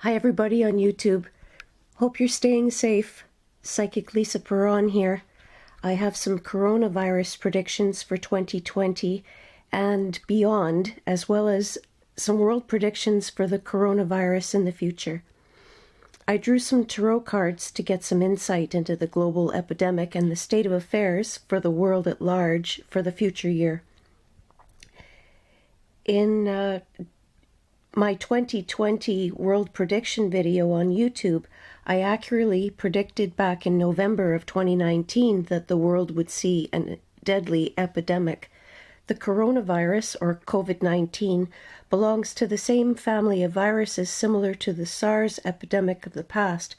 Hi everybody on YouTube. Hope you're staying safe. Psychic Lisa Paron here. I have some coronavirus predictions for 2020 and beyond, as well as some world predictions for the coronavirus in the future. I drew some tarot cards to get some insight into the global epidemic and the state of affairs for the world at large for the future year. In my 2020 world prediction video on YouTube, I accurately predicted back in November of 2019 that the world would see a deadly epidemic. The coronavirus, or COVID-19, belongs to the same family of viruses similar to the SARS epidemic of the past.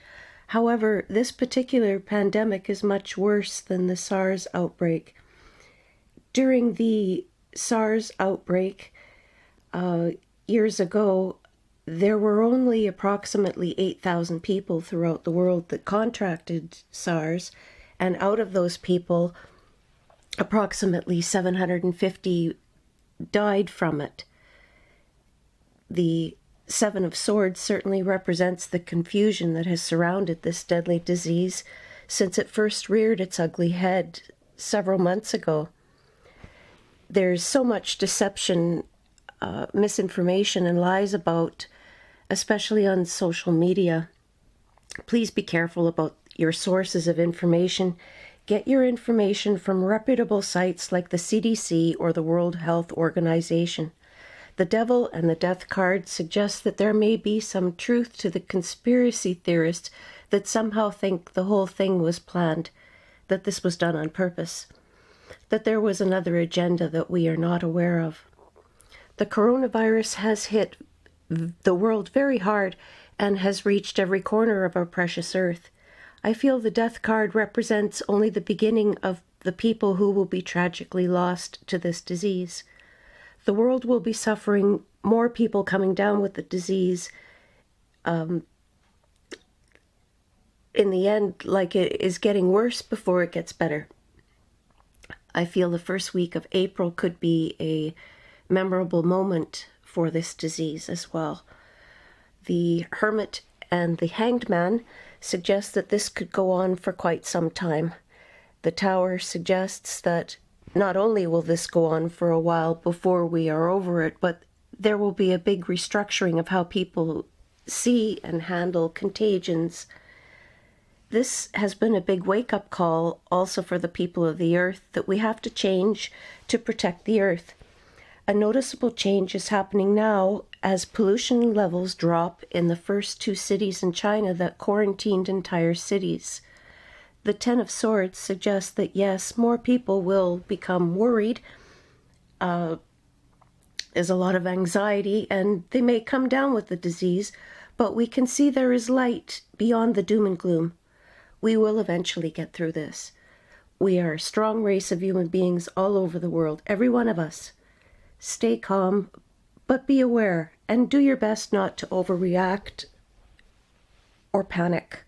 However, this particular pandemic is much worse than the SARS outbreak. During the SARS outbreak, years ago, there were only approximately 8,000 people throughout the world that contracted SARS, and out of those people, approximately 750 died from it. The Seven of Swords certainly represents the confusion that has surrounded this deadly disease since it first reared its ugly head several months ago. There's so much deception, misinformation and lies about, especially on social media. Please be careful about your sources of information. Get your information from reputable sites like the CDC or the World Health Organization. The Devil and the Death card suggest that there may be some truth to the conspiracy theorists that somehow think the whole thing was planned, that this was done on purpose, that there was another agenda that we are not aware of. The coronavirus has hit the world very hard and has reached every corner of our precious earth. I feel the Death card represents only the beginning of the people who will be tragically lost to this disease. The world will be suffering more people coming down with the disease. In the end, like it is getting worse before it gets better. I feel the first week of April could be a memorable moment for this disease as well. The Hermit and the Hanged Man suggest that this could go on for quite some time. The Tower suggests that not only will this go on for a while before we are over it, but there will be a big restructuring of how people see and handle contagions. This has been a big wake-up call also for the people of the earth that we have to change to protect the earth. A noticeable change is happening now as pollution levels drop in the first two cities in China that quarantined entire cities. The Ten of Swords suggests that yes, more people will become worried. There's a lot of anxiety and they may come down with the disease, but we can see there is light beyond the doom and gloom. We will eventually get through this. We are a strong race of human beings all over the world, every one of us. Stay calm, but be aware and do your best not to overreact or panic.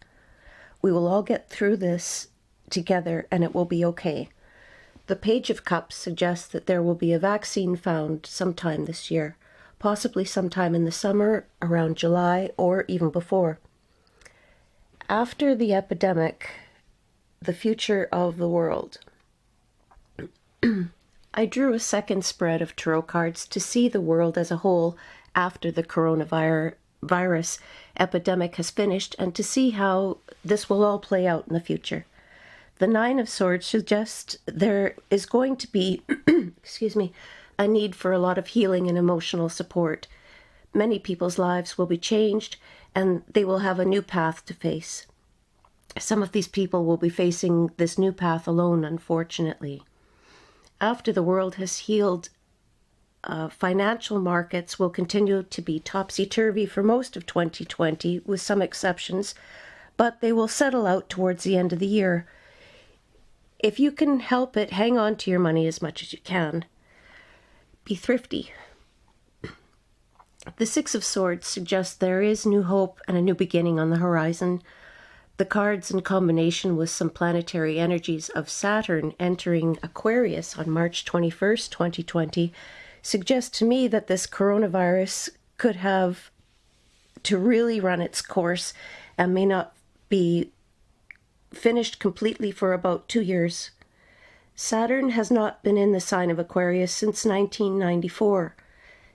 We will all get through this together and it will be okay. The Page of Cups suggests that there will be a vaccine found sometime this year, possibly sometime in the summer, around July, or even before. After the epidemic, the future of the world. I drew a second spread of tarot cards to see the world as a whole after the coronavirus epidemic has finished and to see how this will all play out in the future. The Nine of Swords suggests there is going to be, a need for a lot of healing and emotional support. Many people's lives will be changed and they will have a new path to face. Some of these people will be facing this new path alone, unfortunately. After the world has healed, financial markets will continue to be topsy-turvy for most of 2020, with some exceptions, but they will settle out towards the end of the year. If you can help it, hang on to your money as much as you can. Be thrifty. The Six of Swords suggests there is new hope and a new beginning on the horizon. The cards in combination with some planetary energies of Saturn entering Aquarius on March 21st, 2020, suggest to me that this coronavirus could have to really run its course and may not be finished completely for about 2 years. Saturn has not been in the sign of Aquarius since 1994.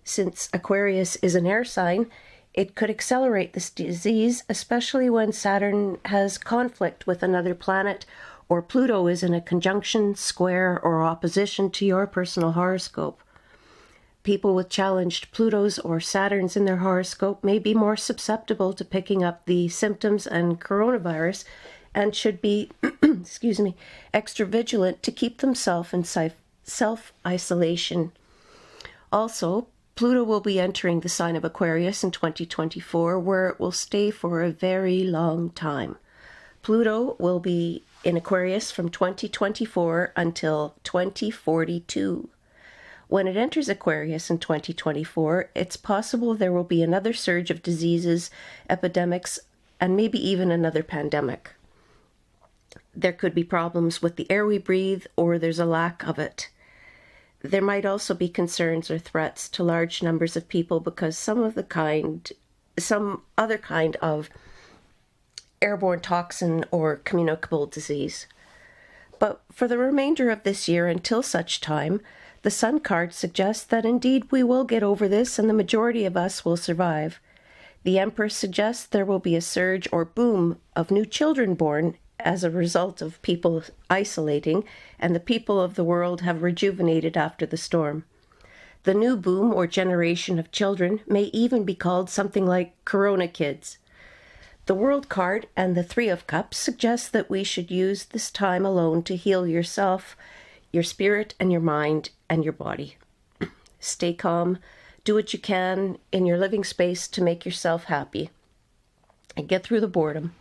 Since Aquarius is an air sign, it could accelerate this disease, especially when Saturn has conflict with another planet or Pluto is in a conjunction, square, or opposition to your personal horoscope. People with challenged Plutos or Saturns in their horoscope may be more susceptible to picking up the symptoms and coronavirus and should be, extra vigilant to keep themselves in self-isolation. Also, Pluto will be entering the sign of Aquarius in 2024, where it will stay for a very long time. Pluto will be in Aquarius from 2024 until 2042. When it enters Aquarius in 2024, it's possible there will be another surge of diseases, epidemics, and maybe even another pandemic. There could be problems with the air we breathe, or there's a lack of it. There might also be concerns or threats to large numbers of people because some other kind of airborne toxin or communicable disease. But for the remainder of this year until such time, the Sun card suggests that indeed we will get over this and the majority of us will survive. The Empress suggests there will be a surge or boom of new children born as a result of people isolating, and the people of the world have rejuvenated after the storm. The new boom or generation of children may even be called something like Corona kids. The World card and the Three of Cups suggest that we should use this time alone to heal yourself, your spirit, and your mind, and your body. Stay calm, do what you can in your living space to make yourself happy, and get through the boredom.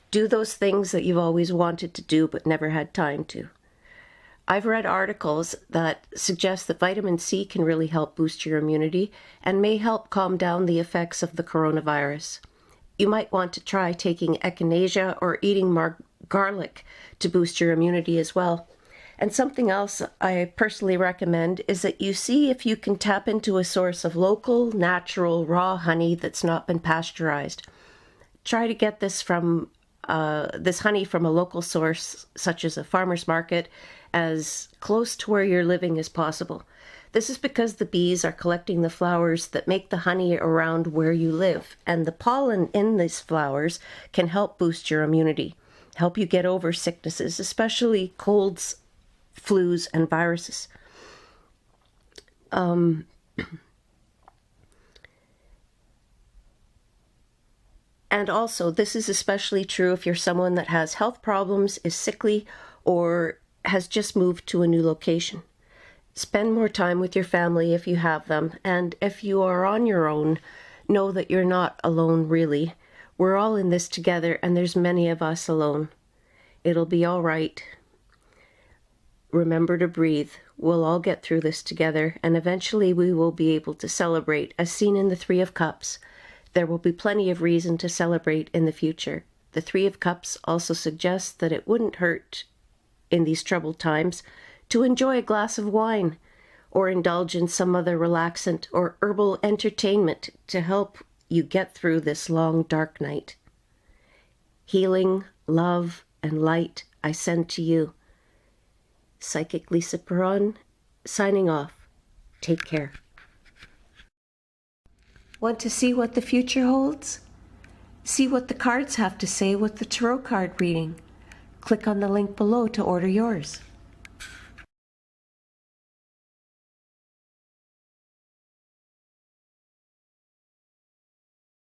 Do those things that you've always wanted to do but never had time to. I've read articles that suggest that vitamin C can really help boost your immunity and may help calm down the effects of the coronavirus. You might want to try taking echinacea or eating more garlic to boost your immunity as well. And something else I personally recommend is that you see if you can tap into a source of local, natural, raw honey that's not been pasteurized. Try to get this honey from a local source, such as a farmer's market, as close to where you're living as possible. This is because the bees are collecting the flowers that make the honey around where you live, and the pollen in these flowers can help boost your immunity, help you get over sicknesses, especially colds, flus, and viruses. And also, this is especially true if you're someone that has health problems, is sickly, or has just moved to a new location. Spend more time with your family if you have them, and if you are on your own, know that you're not alone really. We're all in this together, and there's many of us alone. It'll be all right. Remember to breathe. We'll all get through this together, and eventually we will be able to celebrate, as seen in the Three of Cups. There will be plenty of reason to celebrate in the future. The Three of Cups also suggests that it wouldn't hurt in these troubled times to enjoy a glass of wine or indulge in some other relaxant or herbal entertainment to help you get through this long, dark night. Healing, love, and light I send to you. Psychic Lisa Paron, signing off. Take care. Want to see what the future holds? See what the cards have to say with the tarot card reading. Click on the link below to order yours.